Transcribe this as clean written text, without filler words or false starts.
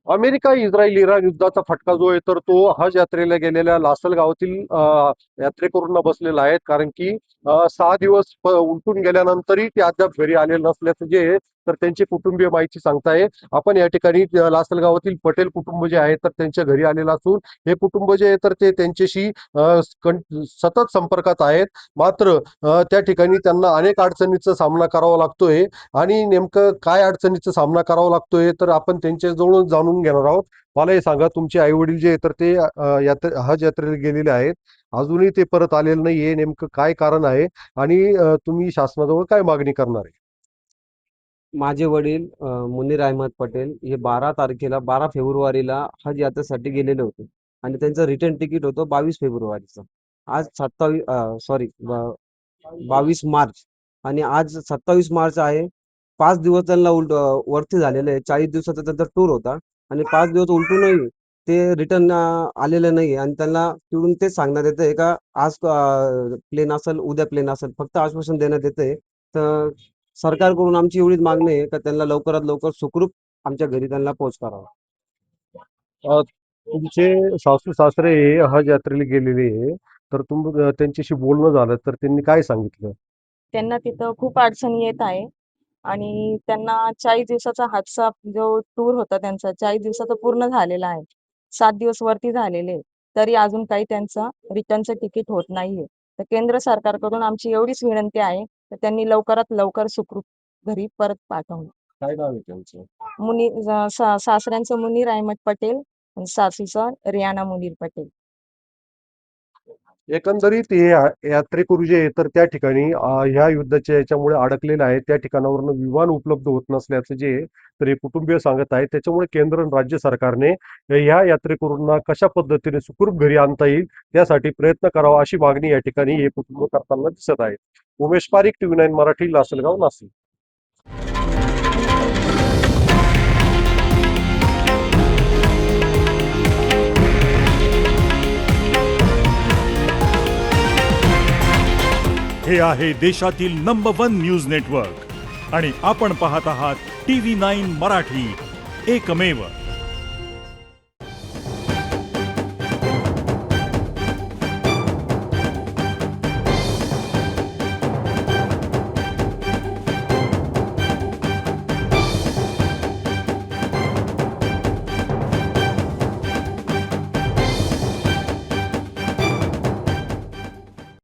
America, Israel, Iran युद्धाचा फटका जो आहे तर तो हज यात्रेला गेलेल्या लासल गावातील यात्रेकरूंना बसलेला आहे. कारण की 6 दिवस उलटून गेल्यानंतरही ते अद्याप घरी आलेले नसल्याचं जे आहे तर त्यांचे कुटुंबीय माहिती सांगताय. आपण या ठिकाणी लासल गावातील पटेल कुटुंब जे आहे तर त्यांच्या घरी आलेलं असून हे कुटुंब जे आहे तर ते त्यांच्याशी सतत संपर्कात आहेत. मात्र त्या ठिकाणी त्यांना अनेक अडचणीचा सामना करावा लागतोय. आणि नेमकं काय अडचणीचा सामना करावा लागतोय तर आपण त्यांच्याजवळून जाणून घेणार आहोत. मला हे सांगा, तुमचे आई वडील जे आहे तर ते हज यात्रेला गेलेले आहेत, अजूनही ते परत आलेले नाहीये, नेमकं काय कारण आहे? आणि तुम्ही शासनाजवळ काय मागणी करणार आहे? माझे वडील मुन्नीर अहमद पटेल हे 12 फेब्रुवारीला हज यात्रेसाठी गेलेले होते आणि त्यांचं रिटर्न तिकीट होतं 22 फेब्रुवारीचं. आज 22 मार्च आणि आज 27 मार्च आहे. 5 दिवस त्यांना वरती झालेले आहे. 40 दिवसाचा त्यांचा टूर होता आणि 5 दिवस उलटूनही ते रिटर्न आलेले नाही आणि त्यांना तिकडून तेच सांगण्यात येतंय का आज प्लेन असेल, उद्या प्लेन असेल. फक्त आश्वासन देण्यात येतंय. तर सरकारकडून आमची एवढीच मागणी आहे का त्यांना लवकरात लवकर सुखरूप आमच्या घरी त्यांना पोहोच करावा. तुमचे सासू सासरे हज यात्रेला गेलेले आहे, तर त्यांच्याशी बोलणं झालं तर त्यांनी काय सांगितलं? त्यांना तिथं खूप अडचणी येत आहे आणि त्यांना 40 दिवसाचा हाजचा जो टूर होता त्यांचा 40 दिवसाचा पूर्ण झालेला आहे. 7 दिवस वरती झालेले. तरी अजून काही त्यांचं रिटर्नचं तिकीट होत नाहीये. तर केंद्र सरकारकडून आमची एवढीच विनंती आहे, तर त्यांनी लवकरात लवकर सुखरूप घरी परत पाठवणं. काय नाव आहे त्यांचं? सासऱ्यांचं मुन्नीर अहमद पटेल आणि सासूचं रियाना मुनीर पटेल. एकंदरीत हे यात्रेकरू जे आहे तर त्या ठिकाणी ह्या युद्धाच्या याच्यामुळे अडकलेले आहेत. त्या ठिकाणावरून विमान उपलब्ध होत नसल्याचं जे आहे, तर हे कुटुंबीय सांगत आहेत. त्याच्यामुळे केंद्र आणि राज्य सरकारने ह्या यात्रेकरूंना कशा पद्धतीने सुखरूप घरी आणता येईल त्यासाठी प्रयत्न करावा, अशी मागणी या ठिकाणी हे कुटुंब करताना दिसत आहे. उमेश पारीख, TV9 मराठी, लासलगाव, नाशिक. हे आहे देशातील नंबर 1 न्यूज नेटवर्क आणि आपण पाहत आहात TV9 मराठी, एकमेव.